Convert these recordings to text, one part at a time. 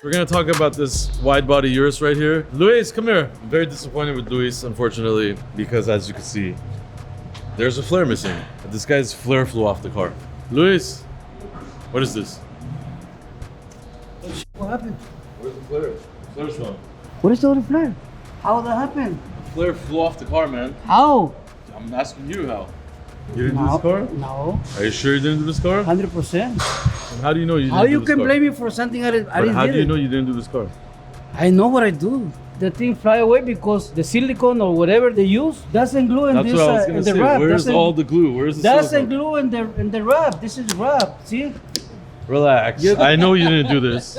We're gonna talk about this wide-body Urus right here. Luis, come here. I'm very disappointed with Luis, unfortunately, because as you can see, there's a flare missing. This guy's flare flew off the car. Luis, what is this? What happened? Where's the flare? The flare's gone. What is all the flare? How that happened? The flare flew off the car, man. How? I'm asking you how. You didn't do this car? No. Are you sure you didn't do this car? 100%. And how do you know you didn't How do you this can car? blame me for something I didn't How do do you know you didn't do this car? I know what I do. The thing fly away because the silicone or whatever they use doesn't glue in That's this what I was in gonna the say. wrap. Where's all the glue? Where's the doesn't silicone? glue in the wrap. This is wrap. See? Relax. I know you didn't do this.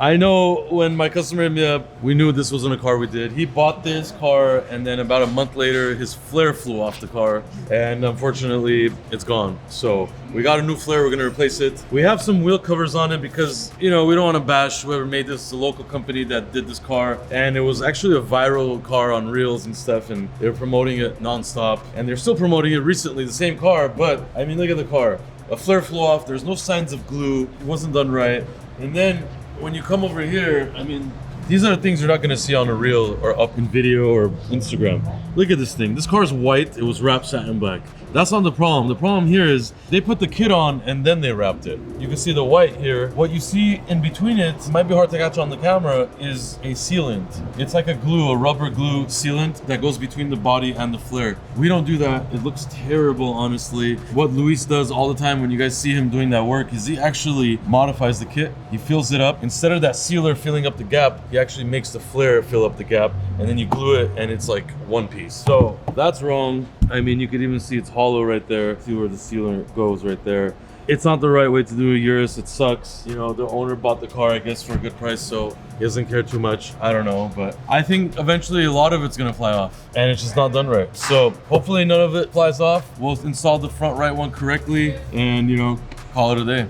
I know when my customer hit me up, we knew this wasn't a car we did. He bought this car and then about a month later, his flare flew off the car and unfortunately it's gone. So we got a new flare, we're gonna replace it. We have some wheel covers on it because, you know, we don't wanna bash whoever made this. It's a local company that did this car and it was actually a viral car on Reels and stuff and they were promoting it nonstop and they're still promoting it recently, the same car, but I mean, look at the car. A flare flew off, there's no signs of glue, it wasn't done right. And then when you come over here, I mean, these are the things you're not gonna see on a reel or up in video or Instagram. Look at this thing. This car is white. It was wrapped satin black. That's not the problem. The problem here is they put the kit on and then they wrapped it. You can see the white here. What you see in between it might be hard to catch on the camera is a sealant. It's like a glue, a rubber glue sealant that goes between the body and the flare. We don't do that. It looks terrible, honestly. What Luis does all the time when you guys see him doing that work is he actually modifies the kit. He fills it up. Instead of that sealer filling up the gap, he actually makes the flare fill up the gap and then you glue it and it's like one piece. So that's wrong. I mean, you could even see it's hollow right there. See where the sealer goes right there. It's not the right way to do a Urus. It sucks. You know, the owner bought the car, I guess, for a good price, so he doesn't care too much. I don't know, but I think eventually a lot of it's gonna fly off and it's just not done right. So hopefully none of it flies off. We'll install the front right one correctly and, you know, call it a day.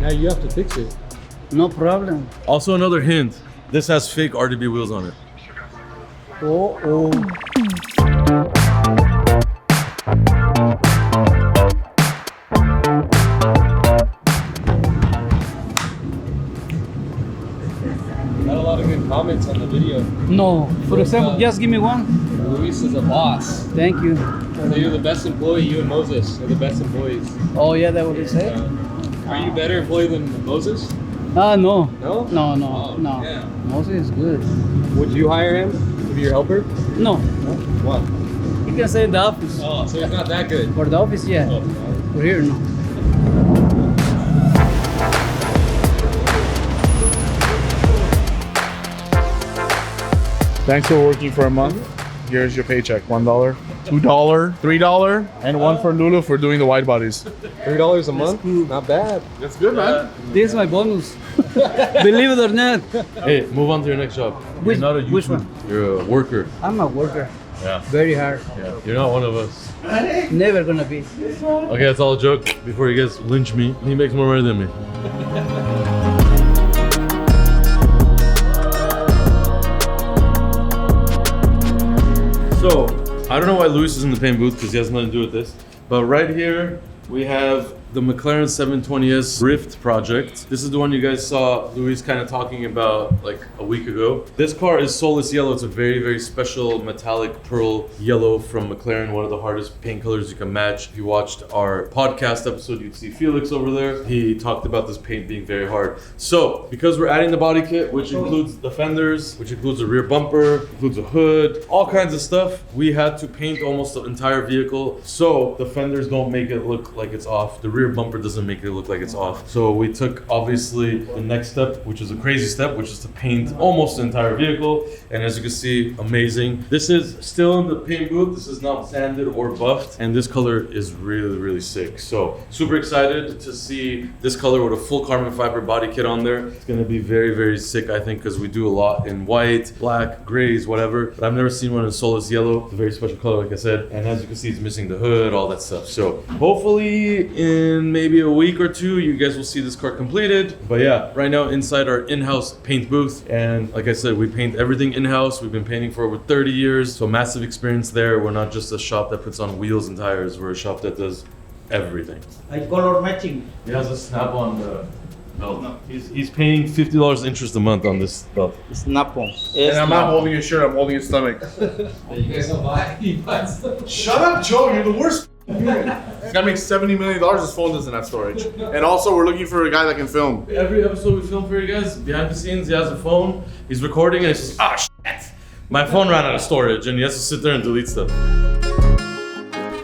Now you have to fix it. No problem. Also, another hint. This has fake RDB wheels on it. Oh. Not a lot of good comments on the video. No. For example, just give me one. Luis is a boss. Thank you. So you're the best employee. You and Moses are the best employees. Oh yeah, that what they say? Are you a better employee than Moses? No. No? No. Oh, No. yeah. Moses is good. Would you hire him to be your helper? No. What? You can say in the office. Oh, so he's not that good. For the office, yeah. Oh, For here, no. Thanks for working for a month. Here's your paycheck. $1, $2, $3, and one for Lulu for doing the wide bodies. $3 a month? Not bad. That's good, man. This is my bonus. Believe it or not. Hey, move on to your next job. Which- You're not a YouTuber. which one? You're a worker. I'm a worker. Yeah. Very hard. Yeah. You're not one of us. Never gonna be. Okay, that's all a joke. Before you guys lynch me, he makes more money than me. So, I don't know why Luis is in the paint booth because he has nothing to do with this. But right here, we have the McLaren 720S Rift project. This is the one you guys saw Luis kind of talking about like a week ago. This car is soulless yellow. It's a very, very special metallic pearl yellow from McLaren, one of the hardest paint colors you can match. If you watched our podcast episode, you'd see Felix over there. He talked about this paint being very hard. So, because we're adding the body kit, which includes the fenders, which includes a rear bumper, includes a hood, all kinds of stuff, we had to paint almost the entire vehicle so the fenders don't make it look like it's off. The rear bumper doesn't make it look like it's off. So we took obviously the next step, which is a crazy step, which is to paint almost the entire vehicle. And as you can see, amazing. This is still in the paint booth. This is not sanded or buffed. And this color is really, really sick. So super excited to see this color with a full carbon fiber body kit on there. It's gonna be very, very sick, I think, because we do a lot in white, black, grays, whatever. But I've never seen one in soulless yellow. It's a very special color, like I said. And as you can see, it's missing the hood, all that stuff. So hopefully in maybe a week or two, you guys will see this car completed. But yeah, right now inside our in-house paint booth. And like I said, we paint everything in-house. We've been painting for over 30 years. So massive experience there. We're not just a shop that puts on wheels and tires. We're a shop that does everything. Like color matching. It has a snap on belt. He's paying $50 interest a month on this belt. It's Napo. And I'm not holding his shirt, I'm holding his stomach. You guys don't buy. He buys them. Shut up, Joe, you're the worst. This guy makes $70 million, his phone doesn't have storage. And also, we're looking for a guy that can film. Every episode we film for you guys, behind the scenes, he has a phone, he's recording, and he says, ah, shit. My phone ran out of storage, and he has to sit there and delete stuff.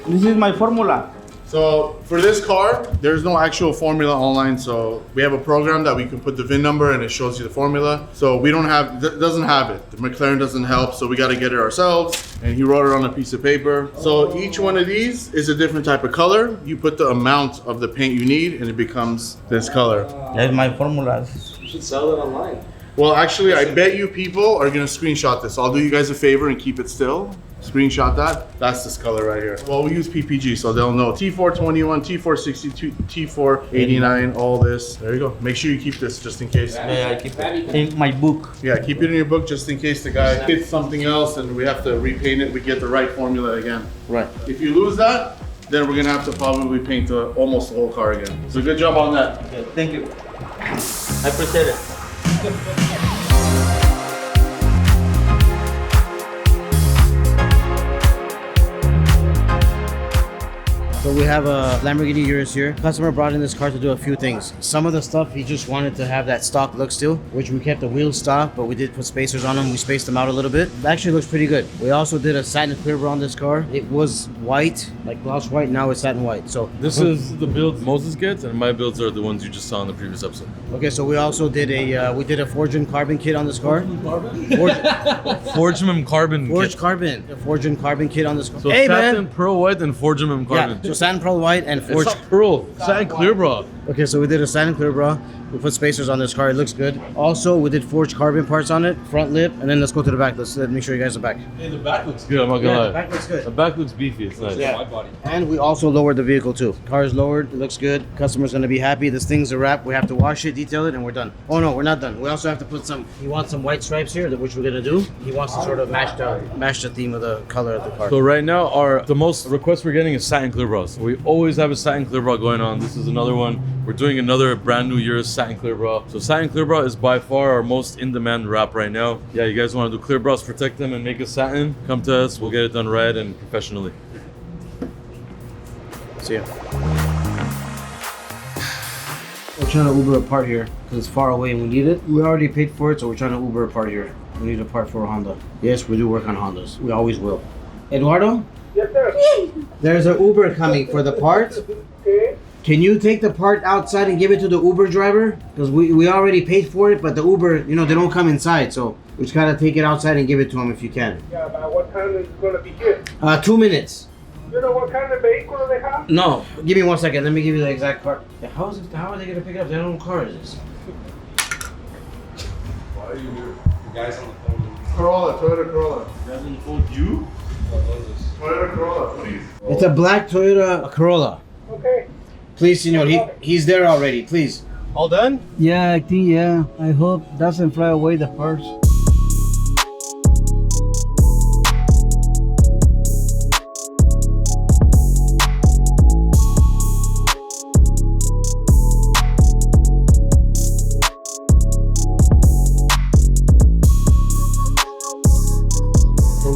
This is my formula. So for this car, there's no actual formula online. So we have a program that we can put the VIN number and it shows you the formula. So we don't have, doesn't have it. The McLaren doesn't help, so we got to get it ourselves. And he wrote it on a piece of paper. So each one of these is a different type of color. You put the amount of the paint you need and it becomes this color. That's my formula. You should sell it online. Well, actually, I bet you people are gonna screenshot this. I'll do you guys a favor and keep it still. Screenshot that. That's this color right here. Well, we use PPG, so they'll know. T421, T462, T489, all this. There you go. Make sure you keep this just in case. Yeah, I keep it in my book. Yeah, keep it in your book just in case the guy hits something else and we have to repaint it. We get the right formula again. Right. If you lose that, then we're gonna have to probably paint almost the whole car again. So good job on that. Okay, thank you. I appreciate it. So we have a Lamborghini Urus here. Customer brought in this car to do a few things. Some of the stuff he just wanted to have that stock look still, which we kept the wheels stock, but we did put spacers on them. We spaced them out a little bit. It actually looks pretty good. We also did a satin clear on this car. It was white, like gloss white. Now it's satin white. So This is the build Moses gets, and my builds are the ones you just saw in the previous episode. okay. So we also did a forged carbon kit on this car. Forged carbon. Forged kit. carbon, a forged carbon kit on this car. So Hey satin, man. pearl white, and forged carbon. Yeah, so satin pearl white and It's forged. not pearl, satin clear, bro. Okay, so we did a satin clear bra. We put spacers on this car. It looks good. Also, we did forged carbon parts on it, front lip, and then let's go to the back. Let me show you guys the back. Hey, the back looks good. I'm not gonna Yeah, lie. the back looks good. The back looks beefy. It's nice. Yeah. Widebody. And we also lowered the vehicle too. Car is lowered. It looks good. Customer's gonna be happy. This thing's a wrap. We have to wash it, detail it, and we're done. Oh no, we're not done. We also have to put some. He wants some white stripes here, which we're gonna do. He wants to sort of match the theme of the color of the car. So right now, the most requests we're getting is satin clear bras. We always have a satin clear bra going on. This is another one. We're doing another brand new Urus satin clear bra. So satin clear bra is by far our most in-demand wrap right now. Yeah, you guys want to do clear bras, protect them, and make a satin? Come to us. We'll get it done right and professionally. See ya. We're trying to Uber a part here because it's far away and we need it. We already paid for it, so we're trying to Uber a part here. We need a part for a Honda. Yes, we do work on Hondas. We always will. Eduardo? Yes, sir. There's an Uber coming for the part. Okay. Can you take the part outside and give it to the Uber driver? Because we already paid for it, but the Uber, they don't come inside, so we just gotta take it outside and give it to him if you can. Yeah, about what time is it going to be here? 2 minutes. You know what kind of vehicle they have? No, give me 1 second. Let me give you the exact car. Yeah, how are they gonna pick it up? They don't know what car is this. Why are you here? The guys on the phone. Corolla, Toyota Corolla. Hasn't told you? What was this? Toyota Corolla, please. It's a black Toyota Corolla. Okay. Please, senor, he's there already, please. All done? Yeah, I think, yeah. I hope doesn't fly away the parts.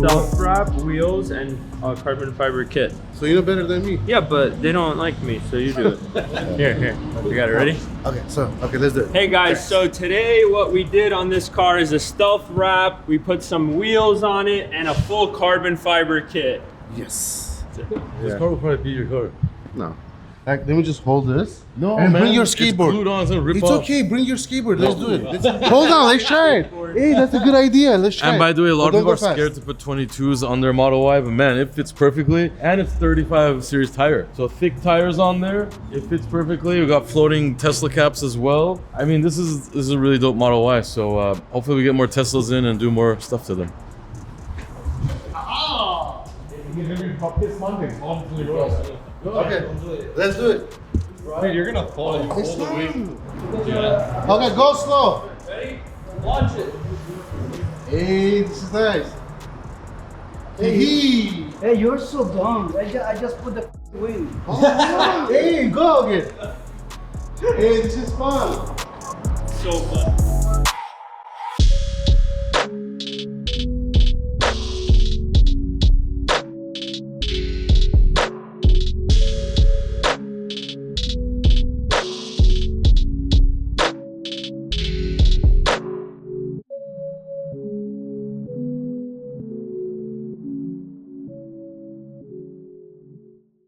Self-wrap, wheels, and carbon fiber kit. So you know better than me. Yeah, but they don't like me, so you do it. Here. You got it ready? Okay, let's do it. Hey guys, so today what we did on this car is a stealth wrap. We put some wheels on it and a full carbon fiber kit. Yes. This car will probably be your car. No. Let me just hold this. No, And man. bring your It's skateboard. glued on, it's gonna rip It's off. okay, bring your skateboard. Let's do it. Hold on, let's try it. Hey, that's a good idea. Let's try And it. by the way, a lot of But people are don't go scared fast. to put 22s on their Model Y, but man, it fits perfectly. And it's 35 series tire. So thick tires on there. It fits perfectly. We got floating Tesla caps as well. I mean, this is a really dope Model Y. So hopefully we get more Teslas in and do more stuff to them. Okay, let's do it. Dude, you're gonna fall. It's fine. Okay, go slow. Ready? Launch it. Hey, this is nice. Hey, Hey, you're so dumb. I just put the wing. hey, go again. Hey, this is fun. sofa.